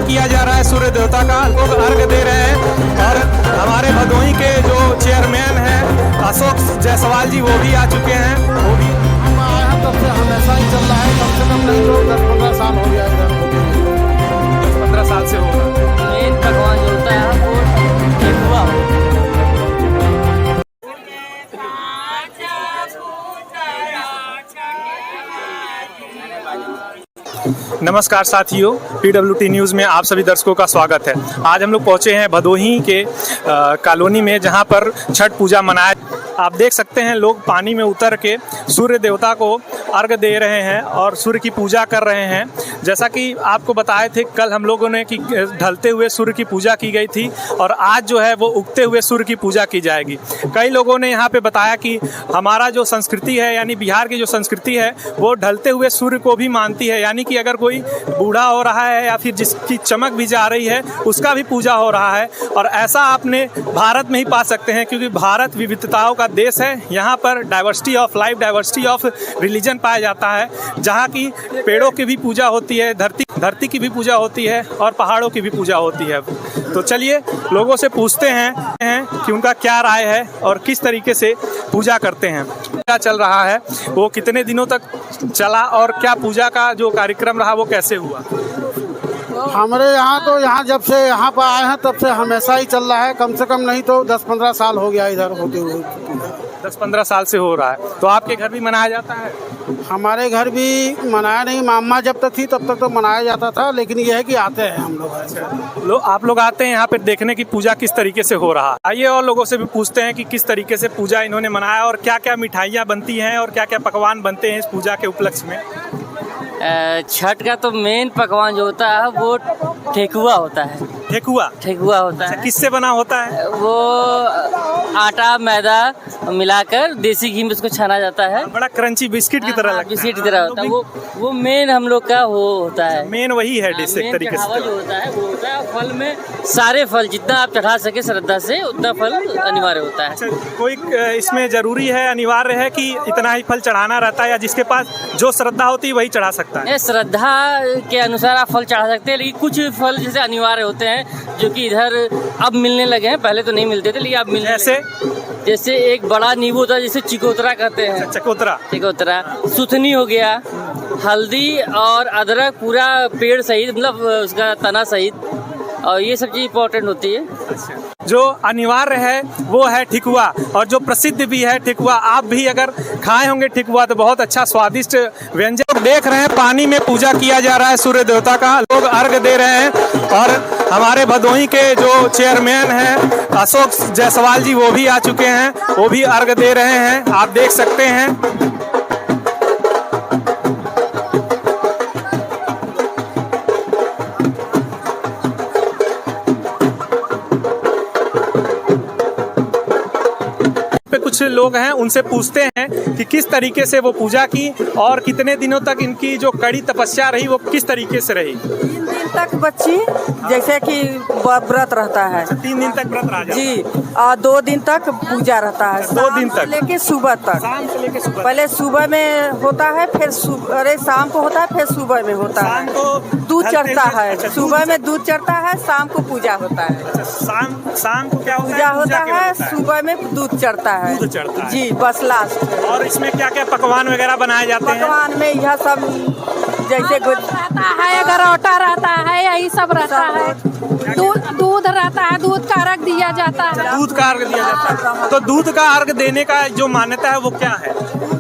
किया जा रहा है सूर्य देवता का, लोग अर्घ दे रहे हैं। और हमारे भदोही के जो चेयरमैन हैं अशोक जायसवाल जी, वो भी आ चुके हैं। वो भी हम आए हैं तब से हमेशा ही चल रहा है, कम से कम नहीं तो 10-15 साल हो गया इधर। 10-15 साल से हो रहा है। मेन पकवान जो होता है वो ठेकुआ होता है। नमस्कार साथियों, PWT न्यूज़ में आप सभी दर्शकों का स्वागत है। आज हम लोग पहुंचे हैं भदोही के कॉलोनी में, जहां पर छठ पूजा मनाया। आप देख सकते हैं लोग पानी में उतर के सूर्य देवता को अर्घ दे रहे हैं और सूर्य की पूजा कर रहे हैं। जैसा कि आपको बताए थे कल हम लोगों ने कि ढलते हुए सूर्य की पूजा की गई थी और आज जो है वो उगते हुए सूर्य की पूजा की जाएगी। कई लोगों ने यहाँ पे बताया कि हमारा जो संस्कृति है, यानी बिहार की जो संस्कृति है, वो ढलते हुए सूर्य को भी मानती है। यानी कि अगर कोई बूढ़ा हो रहा है या फिर जिसकी चमक भी जा रही है, उसका भी पूजा हो रहा है। और ऐसा आपने भारत में ही पा सकते हैं, क्योंकि भारत विविधताओं का देश है। यहाँ पर diversity of life, diversity of religion पाया जाता है, जहाँ की पेड़ों की भी पूजा होती है, धरती की भी पूजा होती है और पहाड़ों की भी पूजा होती है। तो चलिए लोगों से पूछते हैं कि उनका क्या राय है और किस तरीके से पूजा करते हैं। क्या चल रहा है, वो कितने दिनों तक चला और क्या पूजा का जो कार्यक्रम रहा वो कैसे हुआ? हमारे यहाँ तो जब से यहाँ पर आए हैं तब से हमेशा ही चल रहा है, कम से कम नहीं तो 10-15 साल हो गया इधर होते हुए। 10-15 साल से हो रहा है। तो आपके घर भी मनाया जाता है? हमारे घर भी मनाया नहीं, मामा जब तक थी तब तक तो मनाया जाता था, लेकिन यह है कि आते हैं हम लोग। आप लोग आते हैं यहाँ पे देखने की पूजा किस तरीके से हो रहा है। आइए और लोगों से भी पूछते हैं कि किस तरीके से पूजा इन्होंने मनाया और क्या क्या मिठाइयाँ बनती हैं और क्या क्या पकवान बनते हैं इस पूजा के उपलक्ष्य में। छठ का तो मेन पकवान जो होता है वो ठेकुआ होता है। ठेकुआ होता है। किससे बना होता है? वो आटा मैदा मिलाकर देसी घी में उसको छाना जाता है। बड़ा क्रंची बिस्किट की तरह लगता है। बिस्किट की तरह होता है। वो मेन हम लोग का वो होता है। मेन वही है डिश एक तरीके से। जो होता है वो होता है फल में सारे फल जितना आप चढ़ा सके श्रद्धा से उतना फल अनिवार्य होता है। अच्छा, कोई इसमें जरूरी है, अनिवार्य है कि इतना ही फल चढ़ाना रहता है, या जिसके पास जो श्रद्धा होती है वही चढ़ा सकता है? श्रद्धा के अनुसार आप फल चढ़ा सकते हैं, लेकिन कुछ फल जैसे अनिवार्य होते हैं जो कि इधर अब मिलने लगे हैं। पहले तो नहीं मिलते थे, लेकिन अब मिलने जैसे एक बड़ा नींबू होता है जिसे चिकोतरा कहते हैं। चिकोतरा सुथनी हो गया, हल्दी और अदरक पूरा पेड़ सहित, मतलब उसका तना सहित, और ये सब चीज इम्पोर्टेंट होती है। जो अनिवार्य है वो है ठेकुआ, और जो प्रसिद्ध भी है ठेकुआ। आप भी अगर खाए होंगे ठेकुआ तो बहुत अच्छा स्वादिष्ट व्यंजन। देख रहे हैं पानी में पूजा किया जा रहा है सूर्य देवता का, लोग अर्घ दे रहे हैं। और हमारे भदोही के जो चेयरमैन हैं अशोक जायसवाल जी, वो भी आ चुके हैं, वो भी अर्घ दे रहे हैं। आप देख सकते हैं। कुछ लोग हैं, उनसे पूछते हैं कि किस तरीके से वो पूजा की और कितने दिनों तक इनकी जो कड़ी तपस्या रही वो किस तरीके से रही। 3 दिन तक बच्ची जैसे कि व्रत रहता है। 3 दिन तक व्रत रहा जी, और 2 दिन तक पूजा रहता है। 2 दिन तक लेके सुबह तक। शाम से लेके सुबह। पहले सुबह में होता है, फिर शाम को होता है, फिर सुबह में होता है। शाम को दूध चढ़ता है। सुबह में दूध चढ़ता है, शाम को पूजा होता है। शाम को क्या पूजा होता है, सुबह में दूध चढ़ता है। चढ़ता है जी, बस लास्ट। और इसमें क्या क्या पकवान वगैरह बनाए जाते हैं? पकवान में यह सब जैसे रहता है, गरौटा रहता है, यही सब रहता है। दूध रहता है, दूध का अर्घ दिया जाता है। दूध का अर्घ दिया जाता है। तो दूध का अर्घ देने का जो मान्यता है वो क्या है?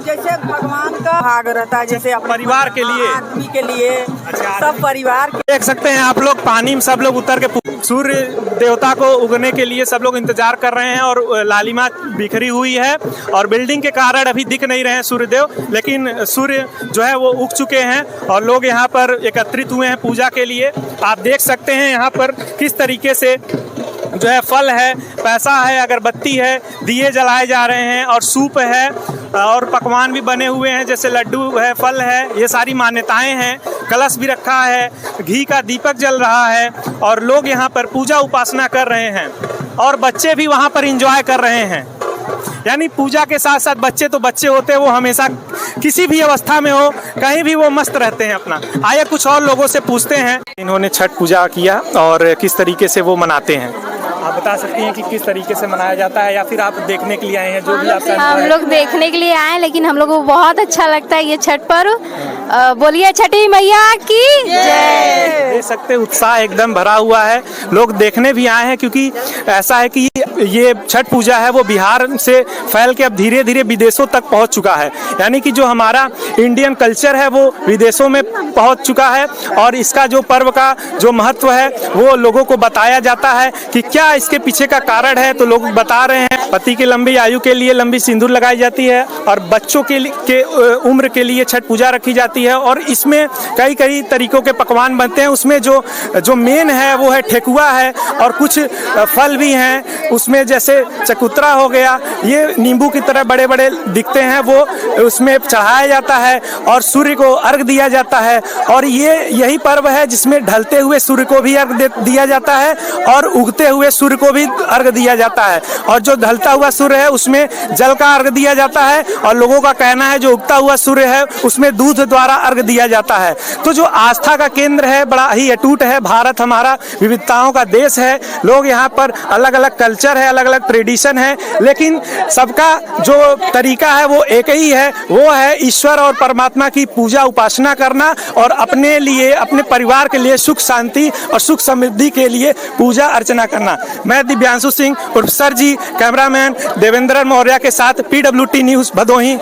जैसे भगवान का भाग रहता है, जैसे परिवार के लिए, आदमी के लिए, सब परिवार के। देख सकते हैं आप लोग पानी में सब लोग उतर के सूर्य देवता को उगने के लिए सब लोग इंतजार कर रहे हैं। और लालिमा बिखरी हुई है और बिल्डिंग के कारण अभी दिख नहीं रहे हैं सूर्यदेव, लेकिन सूर्य जो है वो उग चुके हैं और लोग यहाँ पर एकत्रित हुए हैं पूजा के लिए। आप देख सकते हैं यहाँ पर किस तरीके से जो है फल है, पैसा है, अगरबत्ती है, दिए जलाए जा रहे हैं और सूप है और पकवान भी बने हुए हैं, जैसे लड्डू है, फल है, ये सारी मान्यताएं हैं। कलश भी रखा है, घी का दीपक जल रहा है और लोग यहाँ पर पूजा उपासना कर रहे हैं और बच्चे भी वहाँ पर एंजॉय कर रहे हैं। यानी पूजा के साथ साथ बच्चे तो बच्चे होते हैं, वो हमेशा किसी भी अवस्था में हो, कहीं भी वो मस्त रहते हैं अपना। आइए कुछ और लोगों से पूछते हैं इन्होंने छठ पूजा किया और किस तरीके से वो मनाते हैं। आप बता सकती हैं कि किस तरीके से मनाया जाता है, या फिर आप देखने के लिए आए हैं? जो भी आपका हम लोग देखने के लिए आए हैं, लेकिन हम लोग को बहुत अच्छा लगता है ये छठ पर्व। बोलिए छठी मैया की जय। देख सकते हैं उत्साह एकदम भरा हुआ है, लोग देखने भी आए हैं, क्योंकि ऐसा है कि ये छठ पूजा है वो बिहार से फैल के अब धीरे धीरे विदेशों तक पहुंच चुका है। यानी कि जो हमारा इंडियन कल्चर है वो विदेशों में पहुंच चुका है, और इसका जो पर्व का जो महत्व है वो लोगों को बताया जाता है कि क्या इसके पीछे का कारण है। तो लोग बता रहे हैं पति की लंबी आयु के लिए लंबी सिंदूर लगाई जाती है, और बच्चों के उम्र के लिए छठ पूजा रखी जाती है, और इसमें कई कई तरीकों के पकवान बनते हैं। उसमें जो मेन है वो है ठेकुआ है, और कुछ फल भी हैं उसमें, जैसे चकुत्रा हो गया, ये नींबू की तरह बड़े बड़े दिखते हैं, वो उसमें चढ़ाया जाता है और सूर्य को अर्घ दिया जाता है। और यही पर्व है जिसमें ढलते हुए सूर्य को भी अर्घ दिया जाता है और उगते हुए सूर्य को भी अर्घ दिया जाता है। और जो ढलता हुआ सूर्य है उसमें जल का अर्घ दिया जाता है, और लोगों का कहना है जो उगता हुआ सूर्य है उसमें दूध द्वारा अर्घ दिया जाता है। तो जो आस्था का केंद्र है बड़ा ही अटूट है। भारत हमारा विविधताओं का देश है, लोग यहाँ पर अलग अलग कल्चर है, अलग अलग ट्रेडिशन है, लेकिन सबका जो तरीका है वो एक ही है, वो है ईश्वर और परमात्मा की पूजा उपासना करना, और अपने लिए अपने परिवार के लिए सुख शांति और सुख समृद्धि के लिए पूजा अर्चना करना। मैं दिव्यांशु सिंह उर्फ सर जी, कैमरामैन देवेंद्र मौर्य के साथ PWT न्यूज़ भदोही।